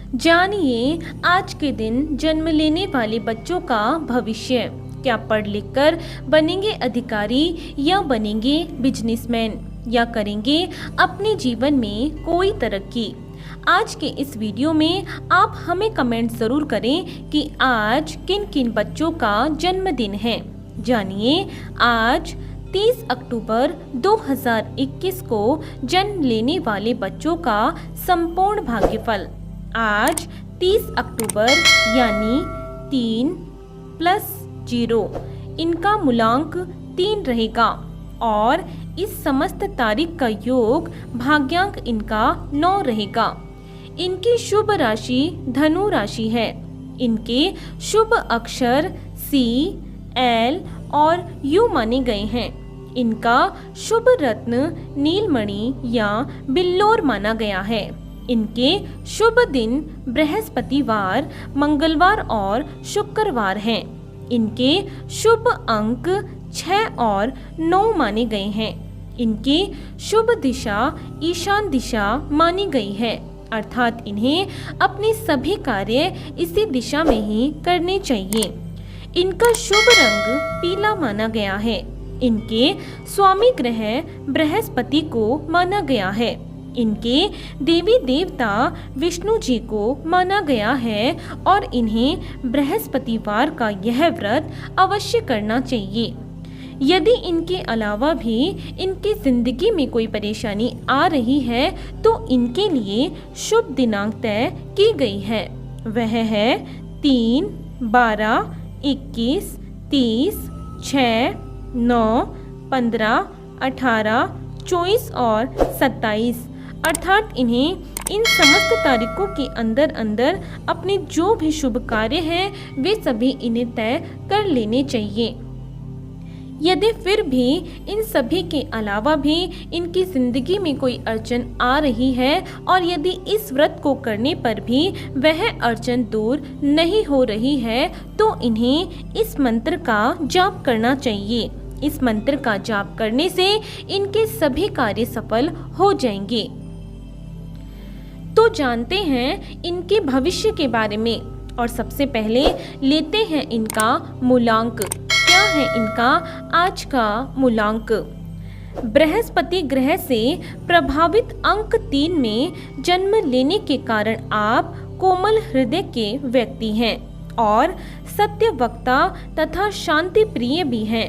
जानिए आज के दिन जन्म लेने वाले बच्चों का भविष्य। क्या पढ़ लिख कर बनेंगे अधिकारी या बनेंगे बिजनेसमैन या करेंगे अपने जीवन में कोई तरक्की। आज के इस वीडियो में आप हमें कमेंट ज़रूर करें कि आज किन किन बच्चों का जन्मदिन है। जानिए आज 30 अक्टूबर 2021 को जन्म लेने वाले बच्चों का संपूर्ण भाग्यफल। आज 30 अक्टूबर यानी 3 + 0 इनका मूलांक 3 रहेगा और इस समस्त तारीख का योग भाग्यांक इनका 9 रहेगा। इनकी शुभ राशि धनु राशि है। इनके शुभ अक्षर C, L और U माने गए हैं। इनका शुभ रत्न नीलमणि या बिल्लोर माना गया है। इनके शुभ दिन बृहस्पतिवार, मंगलवार और शुक्रवार हैं। इनके शुभ अंक 6 और 9 माने गए हैं। इनकी शुभ दिशा ईशान दिशा मानी गई है, अर्थात इन्हें अपने सभी कार्य इसी दिशा में ही करने चाहिए। इनका शुभ रंग पीला माना गया है। इनके स्वामी ग्रह बृहस्पति को माना गया है। इनके देवी देवता विष्णु जी को माना गया है और इन्हें बृहस्पतिवार का यह व्रत अवश्य करना चाहिए। यदि इनके अलावा भी इनकी जिंदगी में कोई परेशानी आ रही है तो इनके लिए शुभ दिनांक तय की गई है। वह है 3, 12, 21, 30, 6, 9, 15, 18, 24 और 27, अर्थात इन्हें इन समस्त तारीखों के अंदर अंदर अपने जो भी शुभ कार्य हैं वे सभी इन्हें तय कर लेने चाहिए। यदि फिर भी इन सभी के अलावा भी इनकी ज़िंदगी में कोई अड़चन आ रही है और यदि इस व्रत को करने पर भी वह अड़चन दूर नहीं हो रही है तो इन्हें इस मंत्र का जाप करना चाहिए। इस मंत्र का जाप करने से इनके सभी कार्य सफल हो जाएंगे। तो जानते हैं इनके भविष्य के बारे में और सबसे पहले लेते हैं इनका मूलांक। क्या है इनका आज का मूलांक? बृहस्पति ग्रह से प्रभावित अंक 3 में जन्म लेने के कारण आप कोमल हृदय के व्यक्ति हैं और सत्यवक्ता तथा शांति प्रिय भी हैं।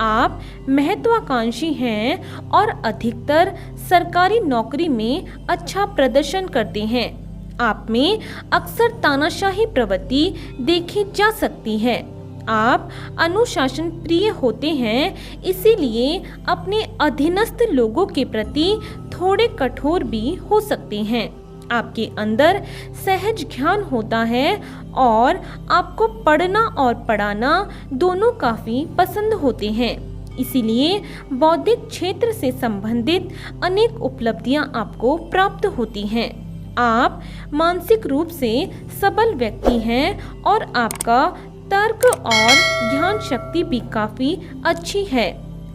आप महत्वाकांक्षी हैं और अधिकतर सरकारी नौकरी में अच्छा प्रदर्शन करते हैं। आप में अक्सर तानाशाही प्रवृत्ति देखी जा सकती है। आप अनुशासन प्रिय होते हैं, इसीलिए अपने अधीनस्थ लोगों के प्रति थोड़े कठोर भी हो सकते हैं। आपके अंदर सहज ज्ञान होता है और आपको पढ़ना और पढ़ाना दोनों काफ़ी पसंद होते हैं। इसीलिए बौद्धिक क्षेत्र से संबंधित अनेक उपलब्धियां आपको प्राप्त होती हैं। आप मानसिक रूप से सबल व्यक्ति हैं और आपका तर्क और ज्ञान शक्ति भी काफ़ी अच्छी है।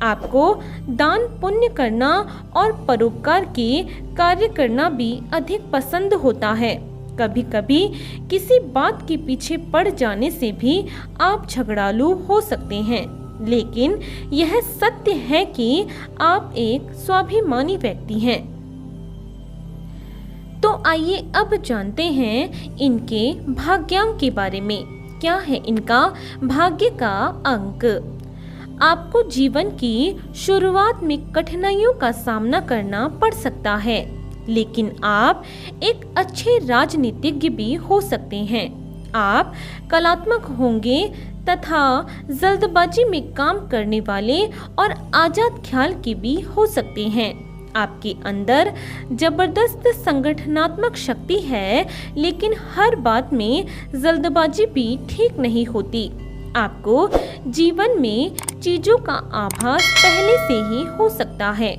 आपको दान पुण्य करना और परोपकार के कार्य करना भी अधिक पसंद होता है। कभी कभी किसी बात के पीछे पड़ जाने से भी आप झगड़ालू हो सकते हैं, लेकिन यह सत्य है कि आप एक स्वाभिमानी व्यक्ति हैं। तो आइए अब जानते हैं इनके भाग्यांक के बारे में। क्या है इनका भाग्य का अंक? आपको जीवन की शुरुआत में कठिनाइयों का सामना करना पड़ सकता है, लेकिन आप एक अच्छे राजनीतिज्ञ भी हो सकते हैं। आप कलात्मक होंगे तथा जल्दबाजी में काम करने वाले और आजाद ख्याल के भी हो सकते हैं। आपके अंदर जबरदस्त संगठनात्मक शक्ति है, लेकिन हर बात में जल्दबाजी भी ठीक नहीं होती। आपको जीवन में चीजों का आभास पहले से ही हो सकता है।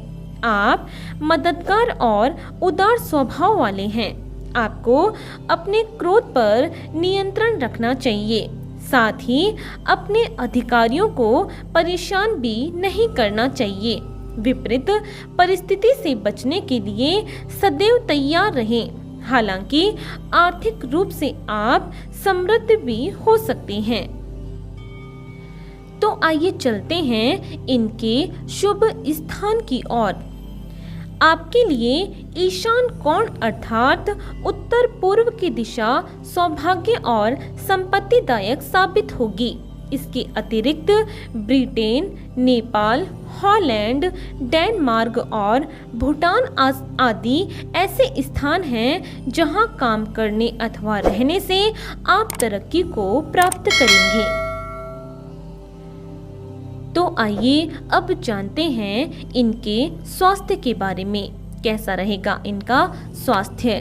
आप मददगार और उदार स्वभाव वाले हैं। आपको अपने क्रोध पर नियंत्रण रखना चाहिए। साथ ही अपने अधिकारियों को परेशान भी नहीं करना चाहिए। विपरीत परिस्थिति से बचने के लिए सदैव तैयार रहें। हालांकि आर्थिक रूप से आप समृद्ध भी हो सकते हैं। तो आइए चलते हैं इनके शुभ स्थान की ओर। आपके लिए ईशान कोण अर्थात उत्तर पूर्व की दिशा सौभाग्य और संपत्तिदायक साबित होगी। इसके अतिरिक्त ब्रिटेन, नेपाल, हॉलैंड, डेनमार्क और भूटान आदि ऐसे स्थान हैं जहां काम करने अथवा रहने से आप तरक्की को प्राप्त करेंगे। तो आइए अब जानते हैं इनके स्वास्थ्य के बारे में। कैसा रहेगा इनका स्वास्थ्य?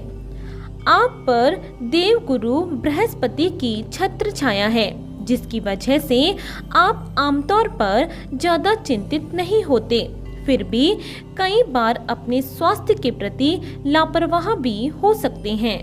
आप पर देवगुरु बृहस्पति की छत्र छाया है, जिसकी वजह से आप आमतौर पर ज़्यादा चिंतित नहीं होते। फिर भी कई बार अपने स्वास्थ्य के प्रति लापरवाह भी हो सकते हैं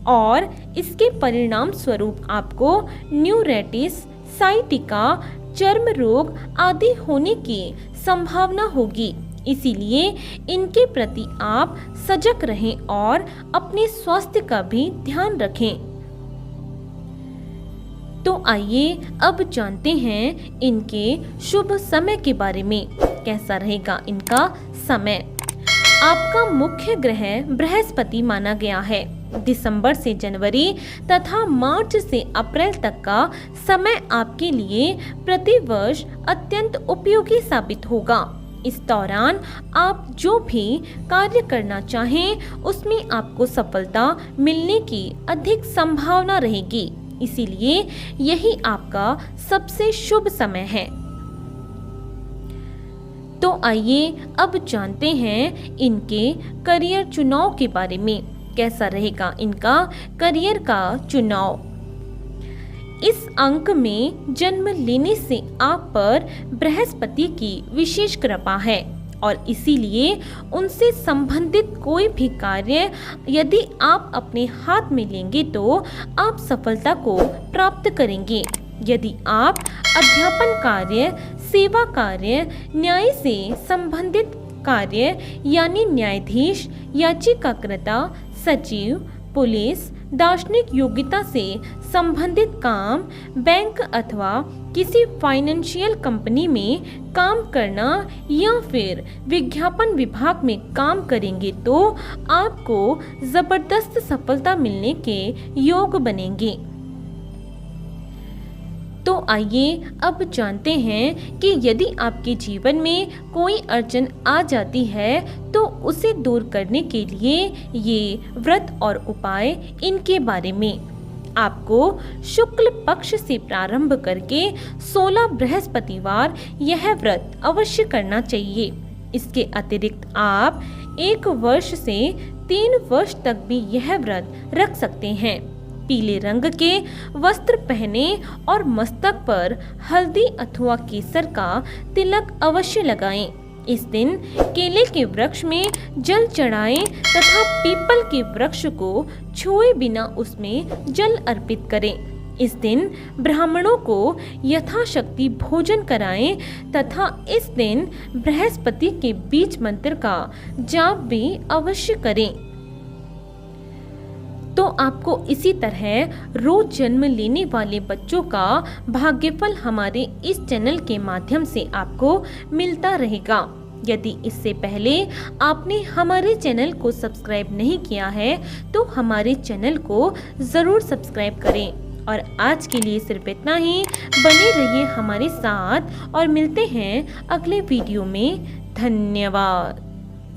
और इसके परिणाम स्वरूप आपको न्यूराइटिस, साइटिका, चर्म रोग आदि होने की संभावना होगी। इसीलिए इनके प्रति आप सजग रहें और अपने स्वास्थ्य का भी ध्यान रखें। तो आइए अब जानते हैं इनके शुभ समय के बारे में। कैसा रहेगा इनका समय? आपका मुख्य ग्रह बृहस्पति माना गया है। दिसंबर से जनवरी तथा मार्च से अप्रैल तक का समय आपके लिए प्रतिवर्ष अत्यंत उपयोगी साबित होगा। इस दौरान आप जो भी कार्य करना चाहें उसमें आपको सफलता मिलने की अधिक संभावना रहेगी। इसीलिए यही आपका सबसे शुभ समय है। तो आइए अब जानते हैं इनके करियर चुनाव के बारे में। कैसा रहेगा इनका करियर का चुनाव? इस अंक में जन्म लेने से आप पर बृहस्पति की विशेष कृपा है और इसीलिए उनसे संबंधित कोई भी कार्य यदि आप अपने हाथ में लेंगे तो आप सफलता को प्राप्त करेंगे। यदि आप अध्यापन कार्य, सेवा कार्य, न्याय से संबंधित कार्य यानी न्यायाधीश, याचिकाकर्ता, सचिव, पुलिस, दार्शनिक योग्यता से संबंधित काम, बैंक अथवा किसी फाइनेंशियल कंपनी में काम करना या फिर विज्ञापन विभाग में काम करेंगे तो आपको जबरदस्त सफलता मिलने के योग बनेंगे। तो आइए अब जानते हैं कि यदि आपके जीवन में कोई अड़चन आ जाती है तो उसे दूर करने के लिए ये व्रत और उपाय इनके बारे में। आपको शुक्ल पक्ष से प्रारंभ करके 16 बृहस्पतिवार यह व्रत अवश्य करना चाहिए। इसके अतिरिक्त आप 1 वर्ष से 3 वर्ष तक भी यह व्रत रख सकते हैं। पीले रंग के वस्त्र पहने और मस्तक पर हल्दी अथवा केसर का तिलक अवश्य लगाएं। इस दिन केले के वृक्ष में जल चढ़ाएं तथा पीपल के वृक्ष को छुए बिना उसमें जल अर्पित करें। इस दिन ब्राह्मणों को यथाशक्ति भोजन कराएं तथा इस दिन बृहस्पति के बीज मंत्र का जाप भी अवश्य करें। तो आपको इसी तरह रोज जन्म लेने वाले बच्चों का भाग्यफल हमारे इस चैनल के माध्यम से आपको मिलता रहेगा। यदि इससे पहले आपने हमारे चैनल को सब्सक्राइब नहीं किया है तो हमारे चैनल को ज़रूर सब्सक्राइब करें। और आज के लिए सिर्फ इतना ही। बने रहिए हमारे साथ और मिलते हैं अगले वीडियो में। धन्यवाद।